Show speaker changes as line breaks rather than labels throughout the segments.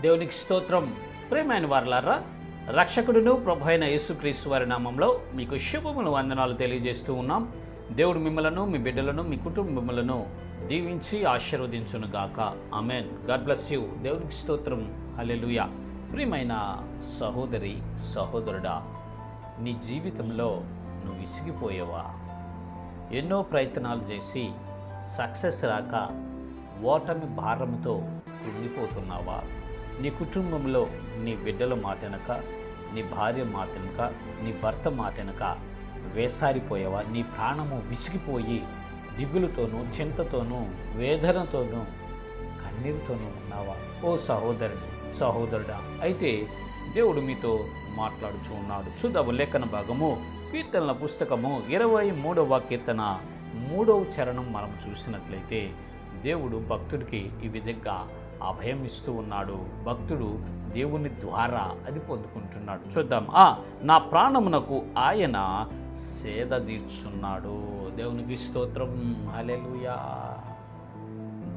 దేవునికి స్తోత్రం. ప్రియమైన వారలారా, రక్షకుడును ప్రభు అయిన యేసుక్రీస్తు వారి నామంలో మీకు శుభములు వందనాలు తెలియజేస్తూ ఉన్నాం. దేవుడు మిమ్మలను, మీ బిడ్డలను, మీ కుటుంబములను దీవించి ఆశీర్వదించును గాక. ఆమెన్. God bless you. దేవునికి స్తోత్రం. హల్లెలూయా. ప్రియమైన సహోదరి, సహోదరుడా, నీ జీవితంలో నువ్వు విసిగిపోయావా? ఎన్నో ప్రయత్నాలు చేసి సక్సెస్ రాక ఓటమి భారంతో కృంగిపోతున్నావా? నీ కుటుంబంలో నీ బిడ్డల మాటనక, నీ భార్య మాటనక, నీ భర్త మాటనక వేసారిపోయావా? నీ ప్రాణము విసిగిపోయి దిగులుతోనూ, చింతతోనూ, వేదనతోనూ, కన్నీరుతోనూ ఉన్నావా? ఓ సహోదరుని, సహోదరుడా, అయితే దేవుడు మీతో మాట్లాడుచూ ఉన్నాడు. చూద్దాము లేఖన భాగము, కీర్తనల పుస్తకము 23వ కీర్తన 3వ చరణం మనం చూసినట్లయితే దేవుడు భక్తుడికి ఈ విధంగా అభయం ఇస్తూ ఉన్నాడు. భక్తుడు దేవుని ద్వారా అది పొందుకుంటున్నాడు. చూద్దాం. నా ప్రాణమునకు ఆయన సేద తీర్చున్నాడు. దేవునికి స్తోత్రం. హల్లెలూయా.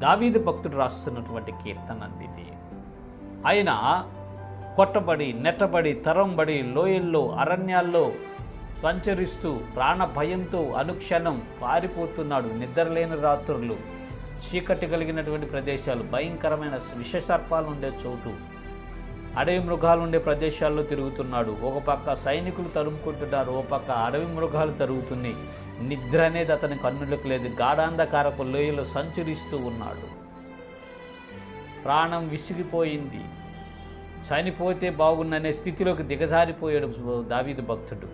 దావీదు భక్తుడు రాస్తున్నటువంటి కీర్తన అండి ఇది. ఆయన కొట్టబడి, నెట్టబడి, తరంబడి, లోయల్లో, అరణ్యాల్లో సంచరిస్తూ ప్రాణ భయంతో అనుక్షణం పారిపోతున్నాడు. నిద్రలేని రాత్రులు, చీకటి కలిగినటువంటి ప్రదేశాలు, భయంకరమైన విషసర్పాలు ఉండే చోటు, అడవి మృగాలు ఉండే ప్రదేశాల్లో తిరుగుతున్నాడు. ఒక పక్క సైనికులు తరుముకుంటున్నారు, ఒక పక్క అడవి మృగాలు తరుగుతున్నాయి. నిద్ర అనేది అతని కన్నులకు లేదు. గాఢాంధకారపు లోయలో సంచరిస్తూ ఉన్నాడు. ప్రాణం విసిగిపోయింది. చనిపోతే బాగుందనే స్థితిలోకి దిగజారిపోయాడు దావీదు భక్తుడు.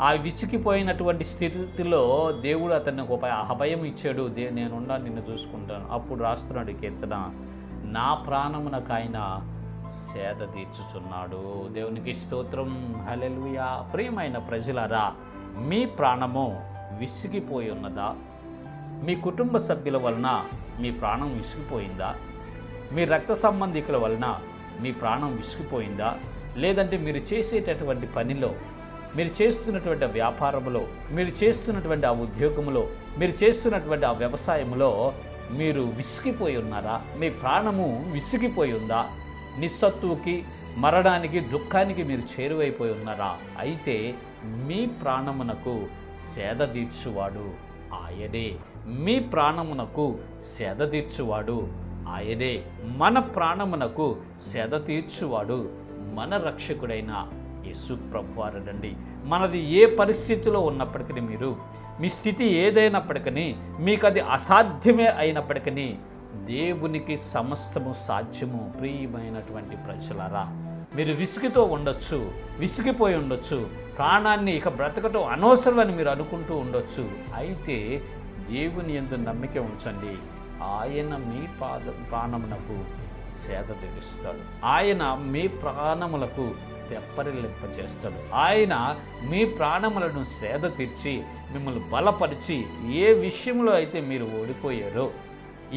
ఆ విసిగిపోయినటువంటి స్థితిలో దేవుడు అతనికి ఒక అభయం ఇచ్చాడు. నేనున్నా, నిన్ను చూసుకుంటాను. అప్పుడు రాస్తున్నాడు కీర్తన, నా ప్రాణమునకు ఆయన సేద తీర్చుచున్నాడు. దేవునికి స్తోత్రం. హల్లెలూయా. ప్రియమైన ప్రజలారా, మీ ప్రాణము విసిగిపోయి ఉన్నదా? మీ కుటుంబ సభ్యుల వలన మీ ప్రాణం విసిగిపోయిందా? మీ రక్త సంబంధికుల వలన మీ ప్రాణం విసిగిపోయిందా? లేదంటే మీరు చేసేటటువంటి పనిలో, మీరు చేస్తున్నటువంటి వ్యాపారంలో, మీరు చేస్తున్నటువంటి ఆ ఉద్యోగంలో, మీరు చేస్తున్నటువంటి ఆ వ్యవసాయంలో మీరు విసిగిపోయి ఉన్నారా? మీ ప్రాణము విసిగిపోయి ఉందా? నిస్సత్తువుకి, మరణానికి, దుఃఖానికి మీరు చేరువైపోయి ఉన్నారా? అయితే మీ ప్రాణమునకు సేద తీర్చువాడు ఆయనే. మీ ప్రాణమునకు సేద తీర్చువాడు ఆయనే. మన ప్రాణమునకు సేద తీర్చువాడు మన రక్షకుడైన యేసు ప్రభువారండి. మనది ఏ పరిస్థితిలో ఉన్నప్పటికీ, మీ స్థితి ఏదైనప్పటికీ, మీకు అది అసాధ్యమే అయినప్పటికీ దేవునికి సమస్తము సాధ్యము. ప్రియమైనటువంటి ప్రజలారా, మీరు విసిగితో ఉండొచ్చు, విసిగిపోయి ఉండొచ్చు, ప్రాణాన్ని ఇక బ్రతకటం అనవసరమని మీరు అనుకుంటూ ఉండొచ్చు. అయితే దేవుని యందు నమ్మిక ఉంచండి. ఆయన మీ ప్రాణమునకు సేద తీరుస్తాడు. ఆయన మీ ప్రాణములకు తెప్పరిల్లింప చేస్తాడు. ఆయన మీ ప్రాణములను సేద తీర్చి మిమ్మల్ని బలపరిచి, ఏ విషయంలో అయితే మీరు ఓడిపోయారో,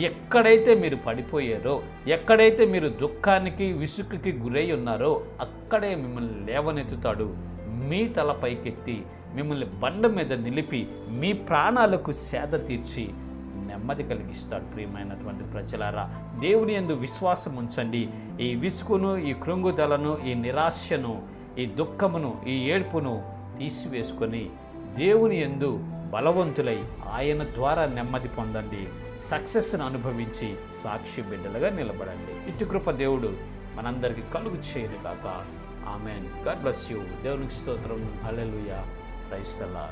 ఎక్కడైతే మీరు పడిపోయారో, ఎక్కడైతే మీరు దుఃఖానికి, విసుగుకి గురై ఉన్నారో అక్కడే మిమ్మల్ని లేవనెత్తుతాడు. మీ తల పైకెత్తి మిమ్మల్ని బండ మీద నిలిపి మీ ప్రాణాలకు సేద తీర్చి నెమ్మది కలిగిస్తాడు. ప్రియమైనటువంటి ప్రజలారా, దేవుని యందు విశ్వాసం ఉంచండి. ఈ విసుగును, ఈ కృంగుదలను, ఈ నిరాశను, ఈ దుఃఖమును, ఈ ఏడ్పును తీసివేసుకొని దేవుని యందు బలవంతులై ఆయన ద్వారా నెమ్మది పొందండి. సక్సెస్ను అనుభవించి సాక్షి బిడ్డలుగా నిలబడండి. ఇటు కృప దేవుడు మనందరికీ కలుగు చేయను కాక. ఆమెన్. God bless you. దేవునికి స్తోత్రం. హల్లెలూయా. Praise the lord.